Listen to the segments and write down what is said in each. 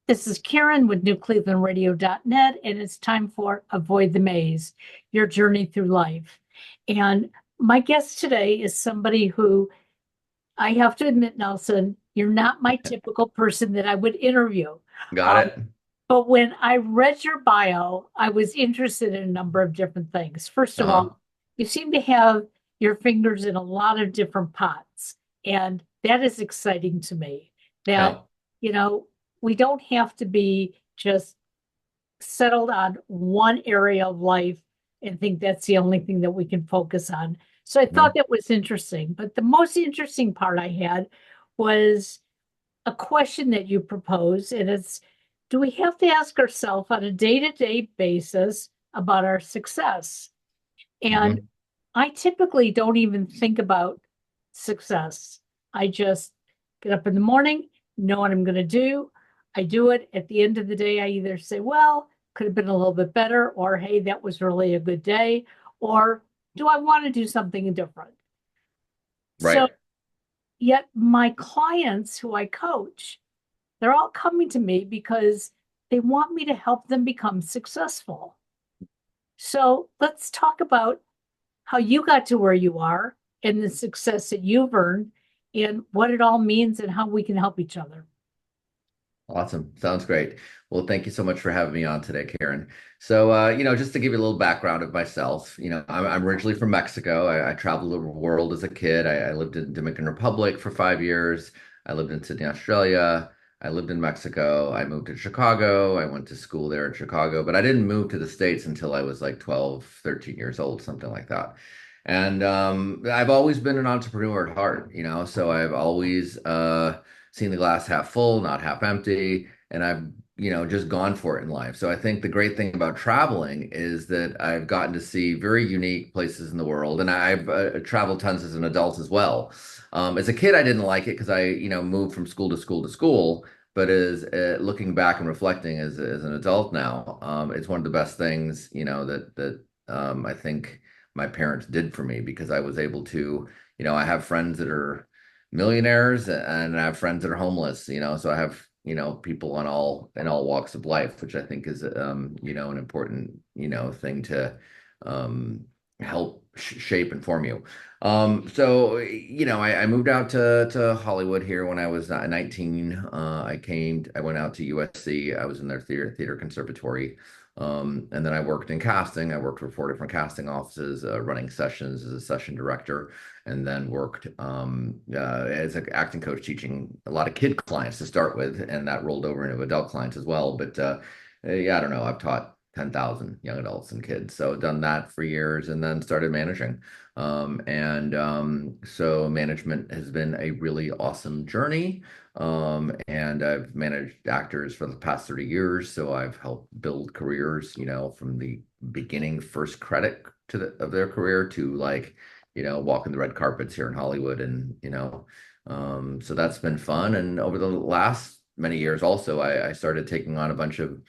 This is Karen with newclevelandradio.net, and it's time for Avoid the Maze, your journey through life. And my guest today is somebody who I have to admit, Nelson, you're not my typical person that I would interview. Got Um, it. but when I read your bio, I was interested in a number of different things. First of all, Uh-huh. you seem to have your fingers in a lot of different pots, and that is exciting to me. That, Okay. you know, we don't have to be just settled on one area of life and think that's the only thing that we can focus on. So I thought Mhm. that was interesting. But the most interesting part I had was a question that you proposed, and it's, do we have to ask ourselves on a day-to-day basis about our success? And Mhm. I typically don't even think about success. I just get up in the morning, know what I'm going to do. I do it. At the end of the day, I either say, well, could have been a little bit better, or hey, that was really a good day, or do I want to do something different? So, Right. yet my clients who I coach, they're all coming to me because they want me to help them become successful. So, let's talk about how you got to where you are and the success that you've earned and what it all means and how we can help each other. Awesome. Sounds great. Well, thank you so much for having me on today, Karen. So, just to give you a little background of myself, I'm originally from Mexico. I traveled the world as a kid. I lived in Dominican Republic for 5 years. I lived in Sydney, Australia. I lived in Mexico. I moved to Chicago. I went to school there in Chicago, but I didn't move to the States until I was like 12, 13 years old, something like that. And I've always been an entrepreneur at heart, so I've always seen the glass half full, not half empty, and I've, just gone for it in life. So I think the great thing about traveling is that I've gotten to see very unique places in the world, and I've traveled tons as an adult as well. As a kid, I didn't like it because I, moved from school to school to school. But as looking back and reflecting as an adult now, it's one of the best things, that I think my parents did for me because I was able to, I have friends that are millionaires and I have friends that are homeless, so I have, people on all in all walks of life, which I think is an important, thing to help shape and form you. So I moved out to Hollywood here when I was 19. I went out to USC. I was in their theater conservatory. And then I worked in casting. I worked for 4 different casting offices, running sessions as a session director, and then worked as an acting coach, teaching a lot of kid clients to start with, and that rolled over into adult clients as well. But yeah, I don't know. I've taught 10,000 young adults and kids, so done that for years, and then started managing. So management has been a really awesome journey. And I've managed actors for the past 30 years, so I've helped build careers, from the beginning, first credit of their career to like, walking the red carpets here in Hollywood, and so that's been fun. And over the last many years, also, I started taking on a bunch of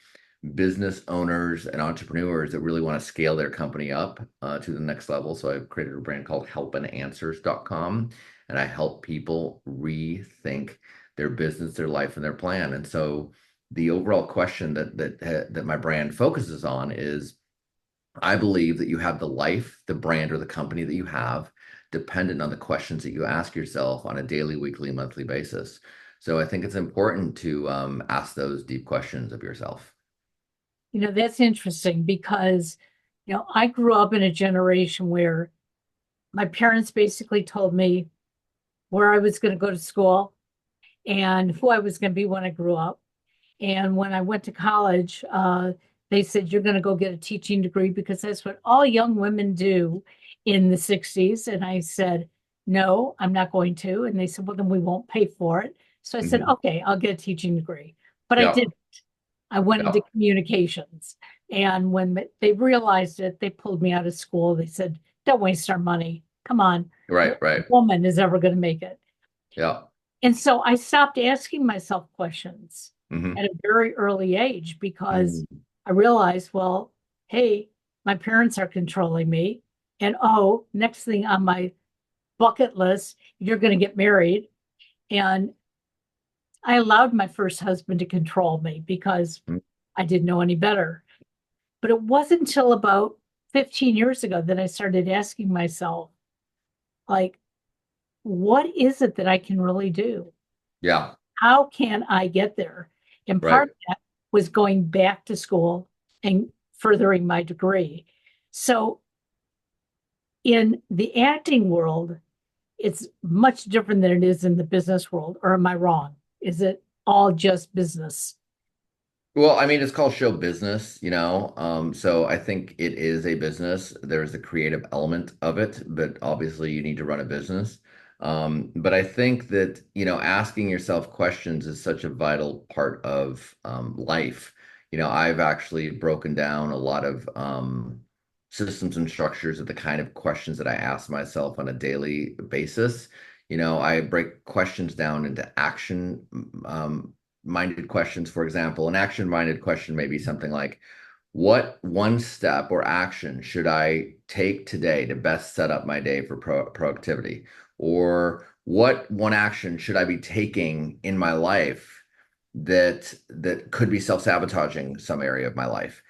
business owners and entrepreneurs that really want to scale their company up to the next level. So I've created a brand called helpandanswers.com, and I help people rethink their business, their life, and their plan. And so the overall question that my brand focuses on is, I believe that you have the life, the brand, or the company that you have dependent on the questions that you ask yourself on a daily, weekly, monthly basis. So I think it's important to ask those deep questions of yourself. That's interesting because, I grew up in a generation where my parents basically told me where I was going to go to school and who I was going to be when I grew up. And when I went to college, they said, you're going to go get a teaching degree because that's what all young women do in the 60s. And I said, no, I'm not going to. And they said, well, then we won't pay for it. So I said, Mhm. okay, I'll get a teaching degree. But I Yeah. didn't. I went into Yeah. communications. And when they realized it, they pulled me out of school. They said, don't waste our money. Come on. No Right, right. woman is ever going to make it. Yeah. And so I stopped asking myself questions Hmm. at a very early age because Hmm. I realized, well, hey, my parents are controlling me. And oh, next thing on my bucket list, you're going to get married. And I allowed my first husband to control me because Mm. I didn't know any better. But it wasn't until about 15 years ago that I started asking myself, like, what is it that I can really do? Yeah, How can I get there? And part right. of that was going back to school and furthering my degree. So in the acting world, it's much different than it is in the business world. Or am I wrong? Is it all just business? Well, I mean, it's called show business, you know. So I think it is a business. There's a creative element of it, but obviously you need to run a business. But I think that, you know, asking yourself questions is such a vital part of life. You know, I've actually broken down a lot of systems and structures of the kind of questions that I ask myself on a daily basis. You know, I break questions down into action minded questions. For example, an action minded question may be something like, what one step or action should I take today to best set up my day for productivity? Or what one action should I be taking in my life that could be self-sabotaging some area of my life?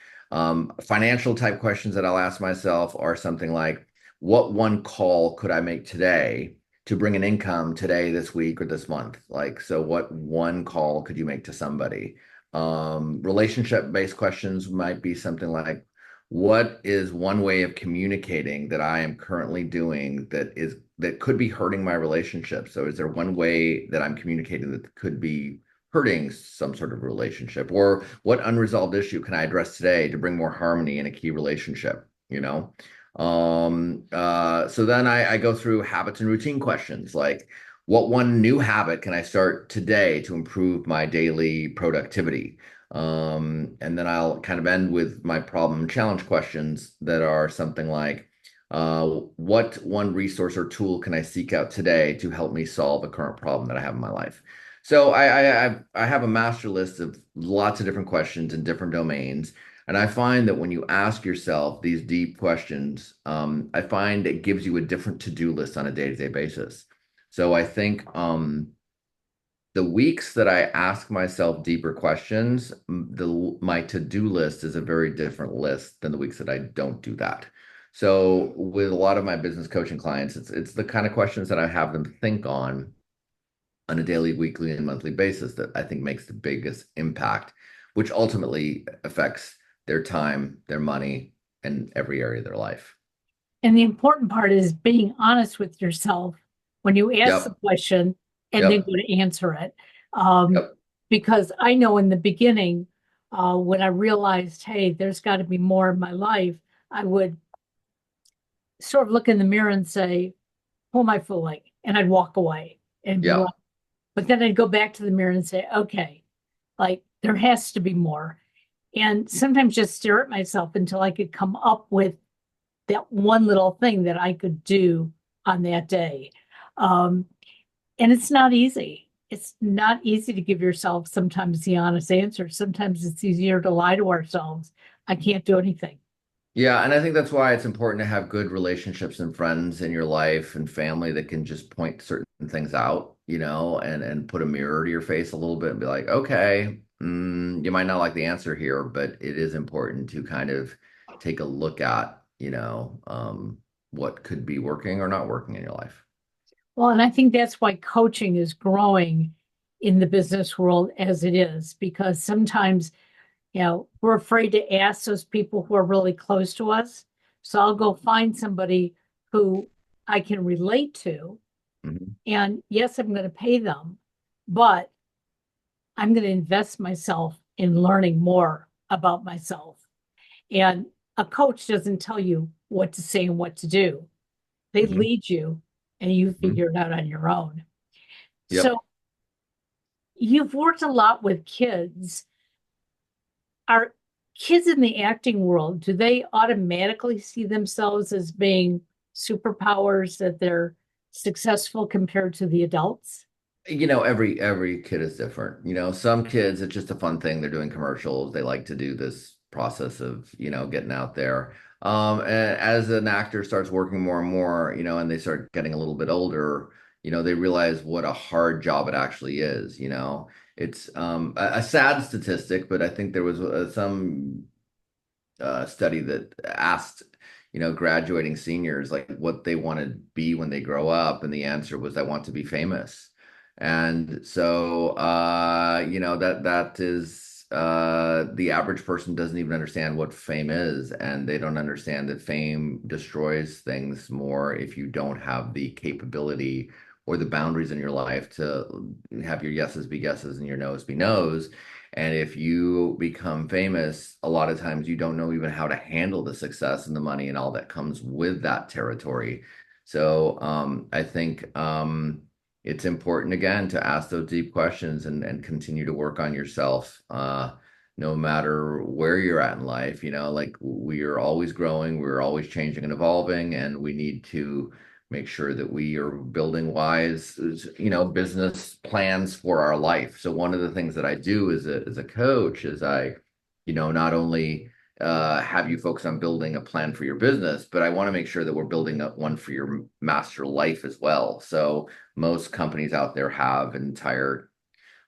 Financial type questions that I'll ask myself are something like, what one call could I make today to bring an income today, this week, or this month? Like, so what one call could you make to somebody? Relationship-based questions might be something like, what is one way of communicating that I am currently doing that could be hurting my relationship? So is there one way that I'm communicating that could be hurting some sort of relationship? Or what unresolved issue can I address today to bring more harmony in a key relationship, you know? So then I go through habits and routine questions like, what one new habit can I start today to improve my daily productivity? And then I'll kind of end with my problem and challenge questions that are something like, what one resource or tool can I seek out today to help me solve a current problem that I have in my life? So I have a master list of lots of different questions in different domains. And I find that when you ask yourself these deep questions, I find it gives you a different to-do list on a day-to-day basis. So I think the weeks that I ask myself deeper questions, my to-do list is a very different list than the weeks that I don't do that. So with a lot of my business coaching clients, it's the kind of questions that I have them think on a daily, weekly, and monthly basis that I think makes the biggest impact, which ultimately affects their time, their money, and every area of their life. And the important part is being honest with yourself when you ask the Yep. question and then Yep. go to answer it. Um, Yep. because I know in the beginning, when I realized, hey, there's got to be more in my life, I would sort of look in the mirror and say, who am I fooling? And I'd walk away and be like, Yep. but then I'd go back to the mirror and say, okay, like there has to be more. And sometimes just stare at myself until I could come up with that one little thing that I could do on that day. Um, and it's not easy. It's not easy to give yourself sometimes the honest answer. Sometimes it's easier to lie to ourselves. I can't do anything. Yeah, and I think that's why it's important to have good relationships and friends in your life and family that can just point certain things out, you know, and put a mirror to your face a little bit and be like, okay, you might not like the answer here, but it is important to kind of take a look at, you know, what could be working or not working in your life. Well, and I think that's why coaching is growing in the business world as it is, because sometimes, we're afraid to ask those people who are really close to us. So I'll go find somebody who I can relate to. Mhm. And yes, I'm going to pay them, but I'm going to invest myself in learning more about myself. And a coach doesn't tell you what to say and what to do. They Mhm. lead you and you Mhm. figure it out on your own. So Yep. you've worked a lot with kids. Are kids in the acting world, do they automatically see themselves as being superpowers that they're successful compared to the adults? You know, every kid is different. You know, some kids, it's just a fun thing. They're doing commercials. They like to do this process of, you know, getting out there. And as an actor starts working more and more, you know, and they start getting a little bit older, you know, they realize what a hard job it actually is, you know. It's a sad statistic, but I think there was some study that asked, graduating seniors like what they want to be when they grow up, and the answer was, I want to be famous. And so, that is the average person doesn't even understand what fame is, and they don't understand that fame destroys things more if you don't have the capability or the boundaries in your life to have your yeses be yeses and your nos be nos. And if you become famous, a lot of times you don't know even how to handle the success and the money and all that comes with that territory. So I think it's important, again, to ask those deep questions and continue to work on yourself, no matter where you're at in life. Like, we are always growing, we're always changing and evolving, and we need to make sure that we are building wise, business plans for our life. So one of the things that I do as a coach is I, not only have you focus on building a plan for your business, but I want to make sure that we're building up one for your master life as well. So most companies out there have an entire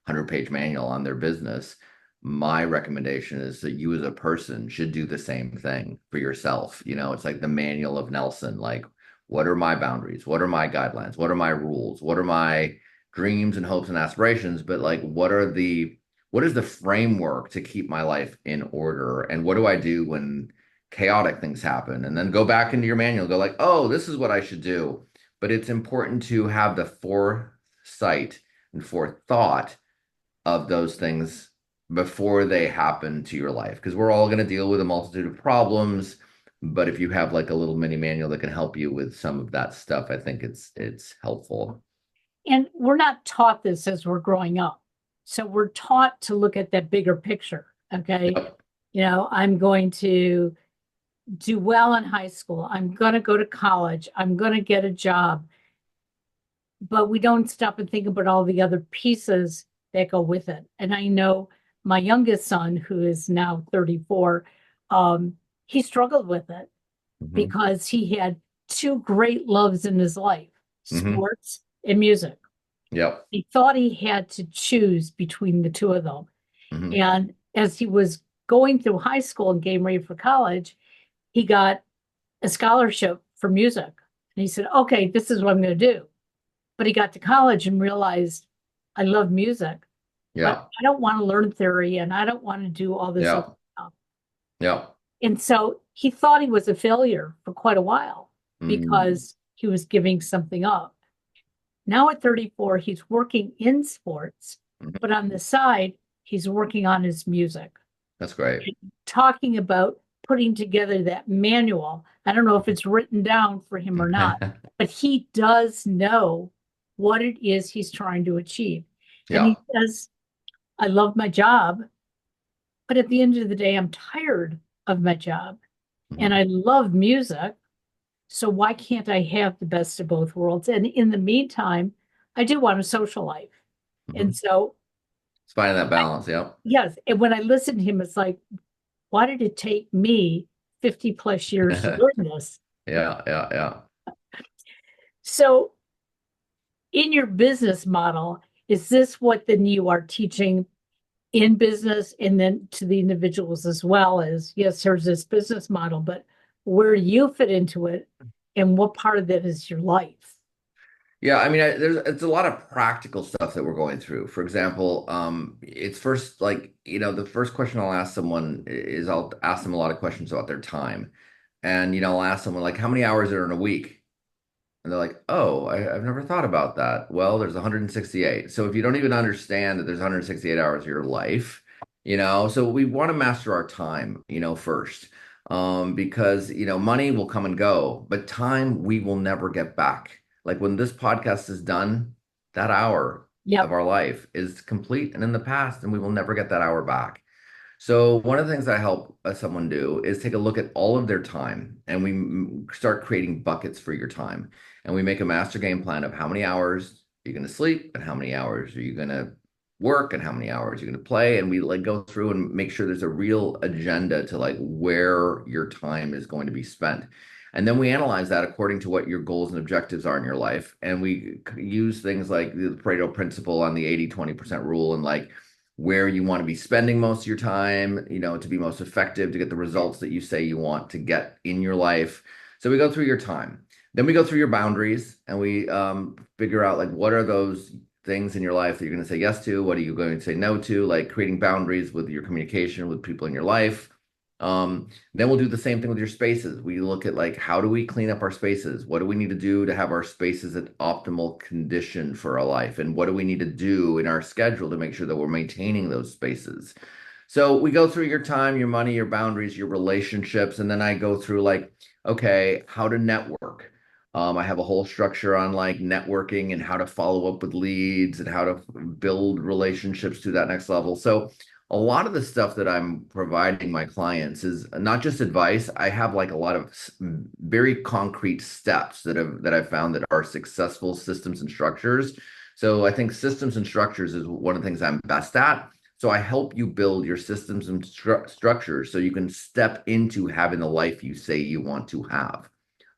100-page manual on their business. My recommendation is that you as a person should do the same thing for yourself. It's like the manual of Nelson, like, what are my boundaries? What are my guidelines? What are my rules? What are my dreams and hopes and aspirations? But like, what is the framework to keep my life in order? And what do I do when chaotic things happen? And then go back into your manual, go like, oh, this is what I should do. But it's important to have the foresight and forethought of those things before they happen to your life, because we're all going to deal with a multitude of problems. But if you have like a little mini manual that can help you with some of that stuff, I think it's helpful. And we're not taught this as we're growing up. So we're taught to look at that bigger picture. Okay. Yep. I'm going to do well in high school. I'm going to go to college. I'm going to get a job. But we don't stop and think about all the other pieces that go with it. And I know my youngest son, who is now 34, he struggled with it Hmm. because he had two great loves in his life, Hmm. sports and music. Yep. He thought he had to choose between the two of them. Hmm. And as he was going through high school and getting ready for college, he got a scholarship for music. And he said, okay, this is what I'm going to do. But he got to college and realized, I love music, but Yeah. I don't want to learn theory and I don't want to do all this other Yeah. stuff. Yeah. And so he thought he was a failure for quite a while Mm. because he was giving something up. Now at 34, he's working in sports, Mhm. but on the side, he's working on his music, That's great. talking about putting together that manual. I don't know if it's written down for him or not, but he does know what it is he's trying to achieve. And Yeah. he says, I love my job, but at the end of the day, I'm tired of my job and Hmm. I love music. So why can't I have the best of both worlds? And in the meantime, I do want a social life. Hmm. And so, It's finding that balance. Yep. yes, and when I listen to him, it's like, why did it take me 50 plus years to learn this? Yeah. Yeah. Yeah. So, in your business model, is this what then you are teaching in business and then to the individuals as well as, yes, there's this business model, but where you fit into it and what part of that is your life? Yeah, I mean, it's a lot of practical stuff that we're going through. For example, it's first like, the first question I'll ask someone is I'll ask them a lot of questions about their time. And, I'll ask someone like, how many hours are in a week? And they're like, oh, I've never thought about that. Well, there's 168. So if you don't even understand that there's 168 hours of your life, so we want to master our time, first. Because, money will come and go, but time we will never get back. Like when this podcast is done, that hour of Yep. our life is complete and in the past, and we will never get that hour back. So one of the things I help someone do is take a look at all of their time, and we start creating buckets for your time. And we make a master game plan of how many hours you're going to sleep and how many hours are you going to work and how many hours you're going to play. And we like go through and make sure there's a real agenda to like where your time is going to be spent. And then we analyze that according to what your goals and objectives are in your life. And we use things like the Pareto principle on the 80-20% rule, and like where you want to be spending most of your time, to be most effective, to get the results that you say you want to get in your life. So we go through your time. Then we go through your boundaries, and we figure out like what are those things in your life that you're going to say yes to? What are you going to say no to? Like creating boundaries with your communication with people in your life. Then we'll do the same thing with your spaces. We look at like, how do we clean up our spaces? What do we need to do to have our spaces at optimal condition for our life? And what do we need to do in our schedule to make sure that we're maintaining those spaces? So we go through your time, your money, your boundaries, your relationships, and then I go through like, okay, how to network. I have a whole structure on like networking and how to follow up with leads and how to build relationships to that next level. So a lot of the stuff that I'm providing my clients is not just advice. I have like a lot of very concrete steps that I've found that are successful systems and structures. So I think systems and structures is one of the things I'm best at. So I help you build your systems and structures so you can step into having the life you say you want to have.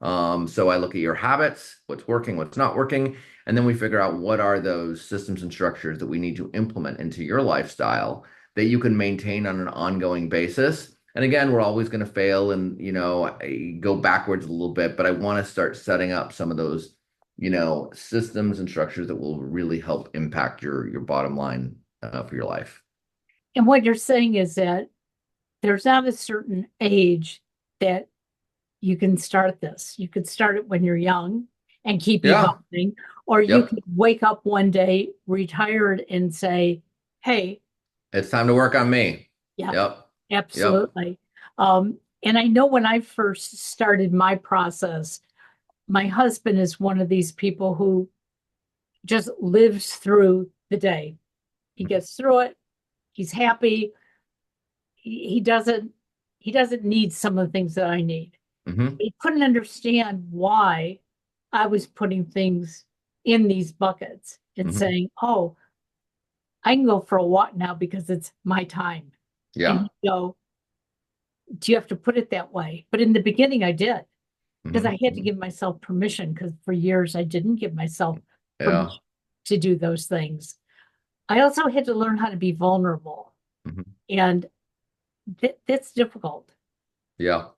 So I look at your habits, what's working, what's not working, and then we figure out what are those systems and structures that we need to implement into your lifestyle that you can maintain on an ongoing basis. And again, we're always going to fail and, go backwards a little bit, but I want to start setting up some of those, systems and structures that will really help impact your bottom line for your life. And what you're saying is that there's not a certain age that you can start this. You could start it when you're young and keep Yeah. evolving, or you Yep. could wake up one day retired and say, hey, It's time to work on me. yeah, Yep. Yep. absolutely. And I know when I first started my process, my husband is one of these people who just lives through the day. He gets through it. He's happy. He doesn't need some of the things that I need. Hmm. He couldn't understand why I was putting things in these buckets and Hmm. saying, oh, I can go for a walk now because it's my time. And Yeah. he'd go, do you have to put it that way? But in the beginning, I did because Hmm. I had to Hmm. give myself permission because for years I didn't give myself Yeah. permission to do those things. I also had to learn how to be vulnerable, Hmm. and that's difficult. Yeah.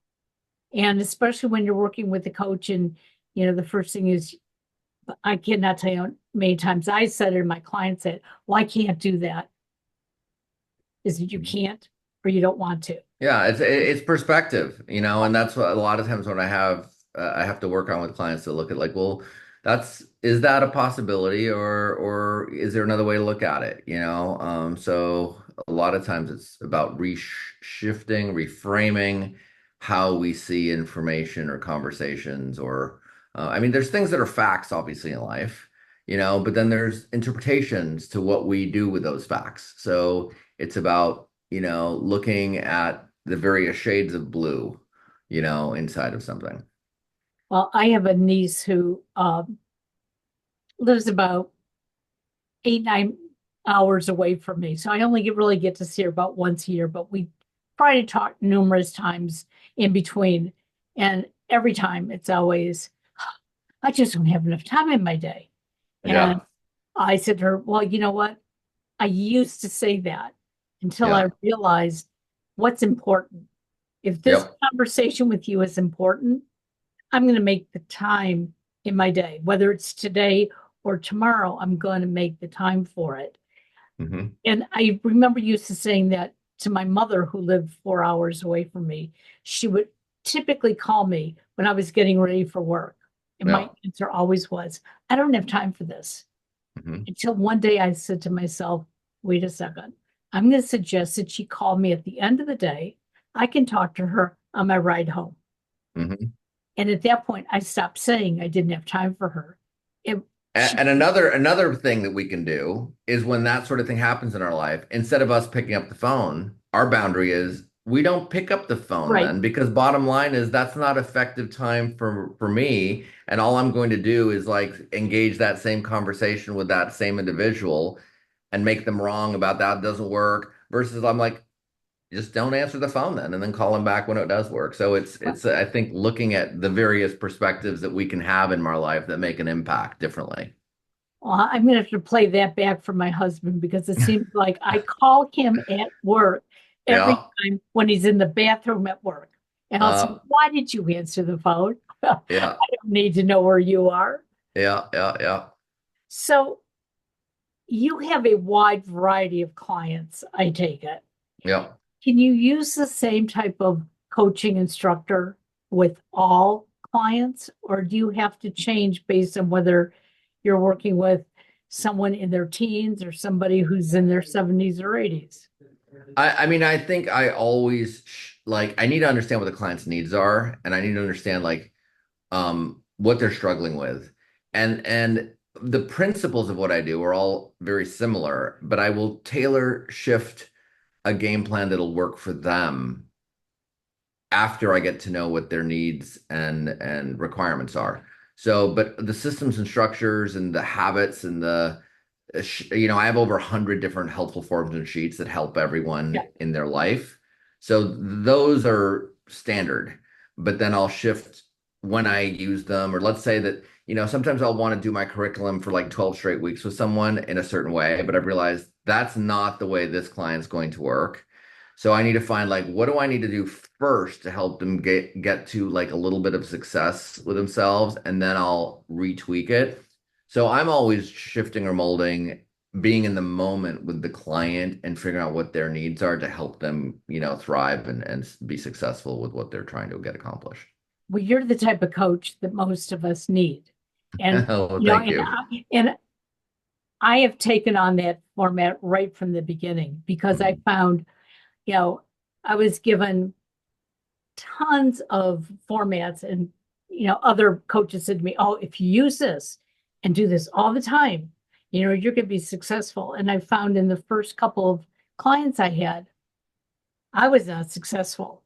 And especially when you're working with a coach, and the first thing is, I cannot tell you how many times I said it, and my client said, well, I can't do that. Is it you can't or you don't want to? Yeah, it's perspective, and that's what a lot of times when I have to work on with clients to look at like, well, is that a possibility, or is there another way to look at it, So a lot of times it's about shifting, reframing how we see information or conversations, or I mean, there's things that are facts, obviously, in life, but then there's interpretations to what we do with those facts. So it's about looking at the various shades of blue, inside of something. Well, I have a niece who lives about 8, 9 hours away from me. So I only really get to see her about once a year, but we try to talk numerous times in between. And every time it's always, I just don't have enough time in my day. And Yeah. I said to her, well, you know what? I used to say that until I Yeah. realized what's important. If this Yep. conversation with you is important, I'm going to make the time in my day, whether it's today or tomorrow, I'm going to make the time for it. Hmm. And I remember used to saying that to my mother, who lived 4 hours away from me. She would typically call me when I was getting ready for work. And my Yeah. answer always was, I don't have time for this. Hmm. Until one day I said to myself, wait a second, I'm going to suggest that she call me at the end of the day. I can talk to her on my ride home. Hmm. And at that point, I stopped saying I didn't have time for her. It, she, And another thing that we can do is when that sort of thing happens in our life, instead of us picking up the phone, our boundary is we don't pick up the phone right. then, because bottom line is that's not effective time for me, and all I'm going to do is like engage that same conversation with that same individual and make them wrong about that doesn't work, versus I'm like, just don't answer the phone then, and then call them back when it does work. So it's I think looking at the various perspectives that we can have in our life that make an impact differently. Well, I'm gonna have to play that back for my husband because it seems like I call him at work every Yeah. time when he's in the bathroom at work. And I'll say, Uh, why did you answer the phone? I yeah. don't need to know where you are. Yeah. Yeah. Yeah. So you have a wide variety of clients, I take it. Yeah. Can you use the same type of coaching instructor with all clients, or do you have to change based on whether you're working with someone in their teens or somebody who's in their 70s or 80s? I mean, I think I always like I need to understand what the client's needs are, and I need to understand like what they're struggling with. And the principles of what I do are all very similar, but I will tailor shift a game plan that'll work for them after I get to know what their needs and requirements are. So, but the systems and structures and the habits and the I have over 100 different helpful forms and sheets that help Yeah. everyone in their life. So those are standard, but then I'll shift when I use them, or let's say that, sometimes I'll want to do my curriculum for like 12 straight weeks with someone in a certain way, but I've realized that's not the way this client's going to work. So I need to find like, what do I need to do first to help them get to like a little bit of success with themselves, and then I'll retweak it. So I'm always shifting or molding, being in the moment with the client and figuring out what their needs are to help them, thrive and be successful with what they're trying to get accomplished. Well, you're the type of coach that most of us need. And, Oh, thank you. and I have taken on that format right from the beginning because I Mhm. found, you know, I was given tons of formats and other coaches said to me, oh, if you use this and do this all the time, you're going to be successful. And I found in the first couple of clients I had, I was not successful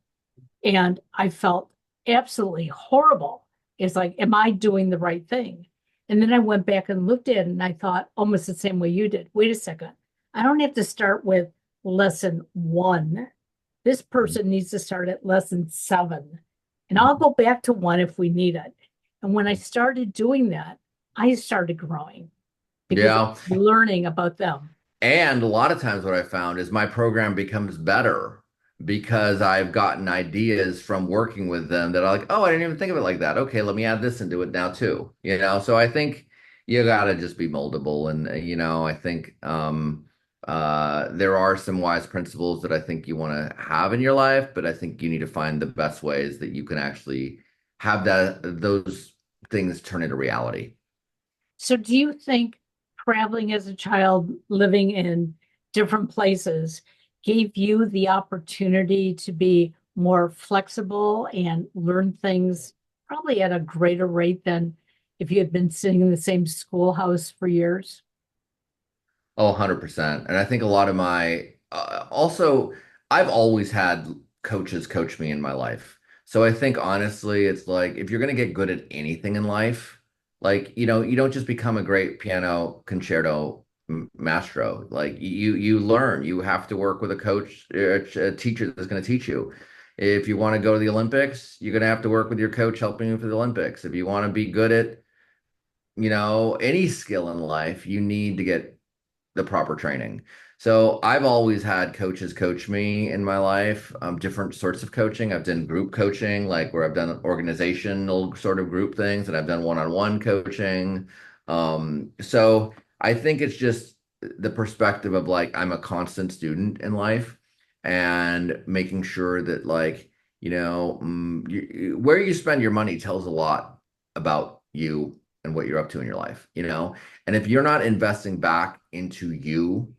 and I felt absolutely horrible. It's like, am I doing the right thing? And then I went back and looked at it and I thought almost the same way you did. Wait a second, I don't have to start with lesson one. This person needs to start at lesson seven. And I'll go back to one if we need it. And when I started doing that, I started growing because Yeah. I'm learning about them. And a lot of times what I found is my program becomes better because I've gotten ideas from working with them that are like, oh, I didn't even think of it like that. Okay, let me add this into it now too. So I think you gotta just be moldable. And I think there are some wise principles that I think you want to have in your life, but I think you need to find the best ways that you can actually have those things turn into reality. So, do you think traveling as a child, living in different places, gave you the opportunity to be more flexible and learn things probably at a greater rate than if you had been sitting in the same schoolhouse for years? Oh, 100%. And I think a lot of also, I've always had coaches coach me in my life. So I think honestly, it's like if you're going to get good at anything in life, like, you don't just become a great piano concerto maestro. Like you learn, you have to work with a coach, a teacher that's going to teach you. If you want to go to the Olympics, you're going to have to work with your coach helping you for the Olympics. If you want to be good at, any skill in life, you need to get the proper training. So I've always had coaches coach me in my life, different sorts of coaching. I've done group coaching, like where I've done organizational sort of group things, and I've done one-on-one coaching. So I think it's just the perspective of like I'm a constant student in life and making sure that like, where you spend your money tells a lot about you and what you're up to in your life. And if you're not investing back into you,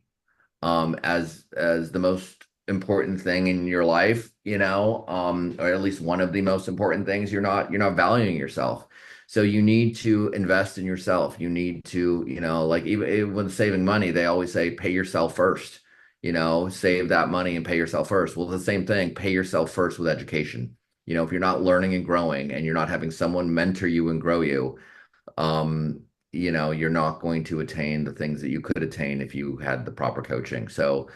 as the most important thing in your life, or at least one of the most important things, you're not valuing yourself. So you need to invest in yourself. You need to, like even when saving money, they always say pay yourself first. Save that money and pay yourself first. Well, the same thing, pay yourself first with education. If you're not learning and growing and you're not having someone mentor you and grow you, um, you're not going to attain the things that you could attain if you had the proper coaching. So,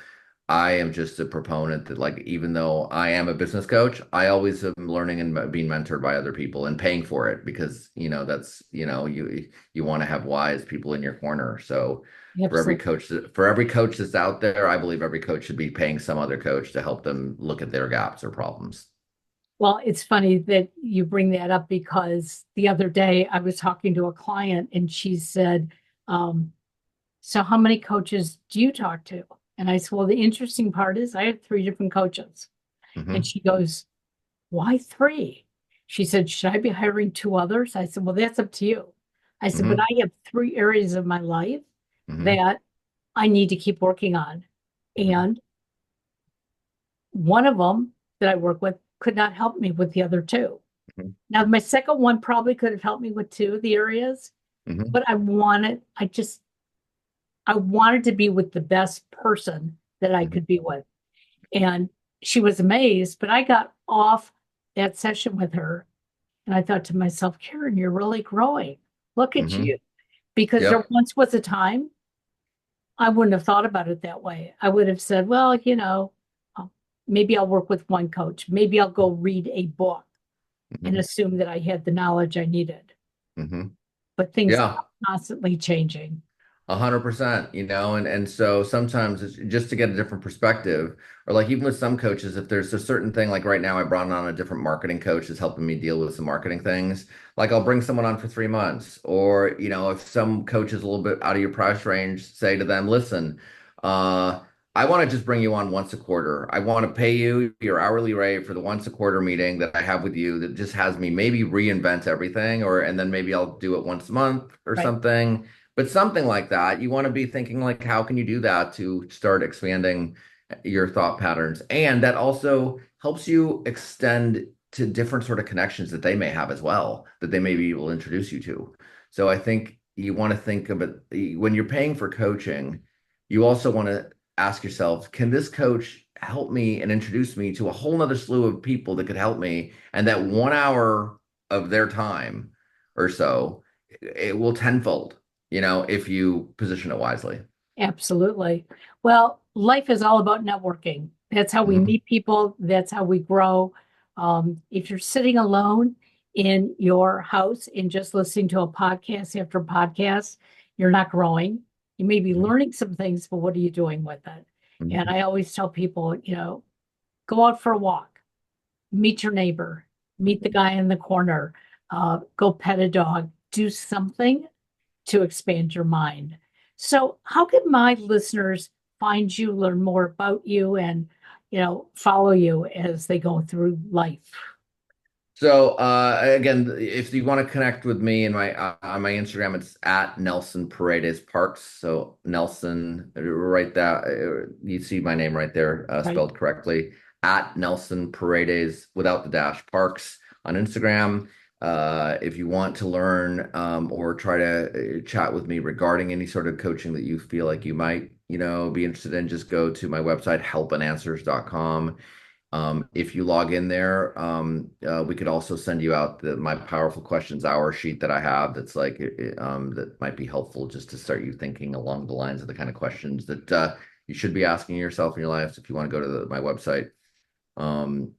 I am just a proponent that, like, even though I am a business coach, I always am learning and being mentored by other people and paying for it because, that's, you want to have wise people in your corner. So Absolutely. for every coach that's out there, I believe every coach should be paying some other coach to help them look at their gaps or problems. Well, it's funny that you bring that up because the other day I was talking to a client and she said, um, so how many coaches do you talk to? And I said, well, the interesting part is I have three different coaches. And Hmm. she goes, why three? She said, should I be hiring two others? I said, well, that's up to you. I said, but Hmm. I have three areas of my life Hmm. that I need to keep working on. Hmm. And one of them that I work with could not help me with the other two. Now, my second one probably could have helped me with two of the areas, Hmm. but I wanted to be with the best person that I Hmm. could be with. And she was amazed, but I got off that session with her and I thought to myself, Karen, you're really growing. Look at Hmm. you. Because there Yep. once was a time I wouldn't have thought about it that way. I would have said, well, uh, maybe I'll work with one coach. Maybe I'll go read a book and Hmm. assume that I had the knowledge I needed. Hmm. But things Yeah. are constantly changing. 100%, and so sometimes it's just to get a different perspective, or like even with some coaches, if there's a certain thing, like right now, I brought on a different marketing coach that's helping me deal with some marketing things. Like I'll bring someone on for 3 months, or if some coach is a little bit out of your price range, say to them, listen, uh, I want to just bring you on once a quarter. I want to pay you your hourly rate for the once a quarter meeting that I have with you that just has me maybe reinvent everything, and then maybe I'll do it once a month or Right. something, but something like that. You want to be thinking like, how can you do that to start expanding your thought patterns? And that also helps you extend to different sort of connections that they may have as well, that they maybe will introduce you to. So I think you want to think of it when you're paying for coaching, you also want to ask yourself, can this coach help me and introduce me to a whole nother slew of people that could help me? And that 1 hour of their time or so, it will tenfold, if you position it wisely. Absolutely. Well, life is all about networking. That's how we Mhm. meet people. That's how we grow. If you're sitting alone in your house and just listening to a podcast after podcast, you're not growing. You may be Mhm. learning some things, but what are you doing with it? And Mhm. I always tell people, go out for a walk, meet your neighbor, meet the guy in the corner, go pet a dog, do something to expand your mind. So, how can my listeners find you, learn more about you, and follow you as they go through life? So again, if you want to connect with me and my on my Instagram, it's at Nelson Paredez-Parks. So Nelson, right there, you see my name right there, Right. spelled correctly. At Nelson Paredes without the dash Parks on Instagram. If you want to learn or try to chat with me regarding any sort of coaching that you feel like you might, be interested in, just go to my website, helpandanswers.com. If you log in there, we could also send you out my powerful questions hour sheet that I have. That's like that might be helpful just to start you thinking along the lines of the kind of questions that you should be asking yourself in your life. So if you want to go to my website and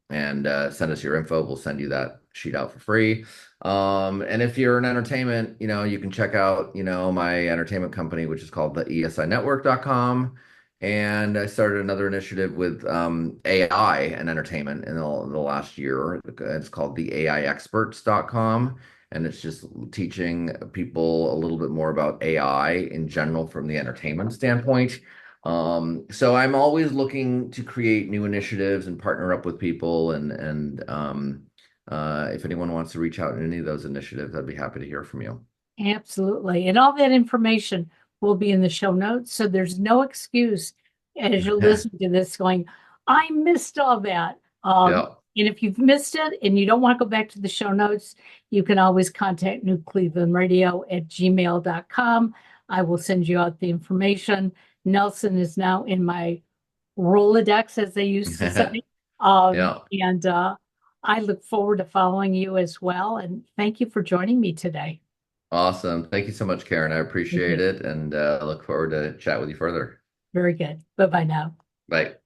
send us your info, we'll send you that sheet out for free. And if you're in entertainment, you can check out, my entertainment company, which is called the ESI Network.com. And I started another initiative with AI and entertainment in the last year. It's called the AIexperts.com. And it's just teaching people a little bit more about AI in general from the entertainment standpoint. So I'm always looking to create new initiatives and partner up with people, and if anyone wants to reach out in any of those initiatives, I'd be happy to hear from you. Absolutely. And all that information will be in the show notes. So there's no excuse as you're listening to this going, I missed all that. Yeah. And if you've missed it and you don't want to go back to the show notes, you can always contact newclevelandradio@gmail.com. I will send you out the information. Nelson is now in my Rolodex, as they used to say. Yeah. And I look forward to following you as well. And thank you for joining me today. Awesome. Thank you so much, Karen. I Thank appreciate you. it, and look forward to chat with you further. Very good. Bye bye now. Bye.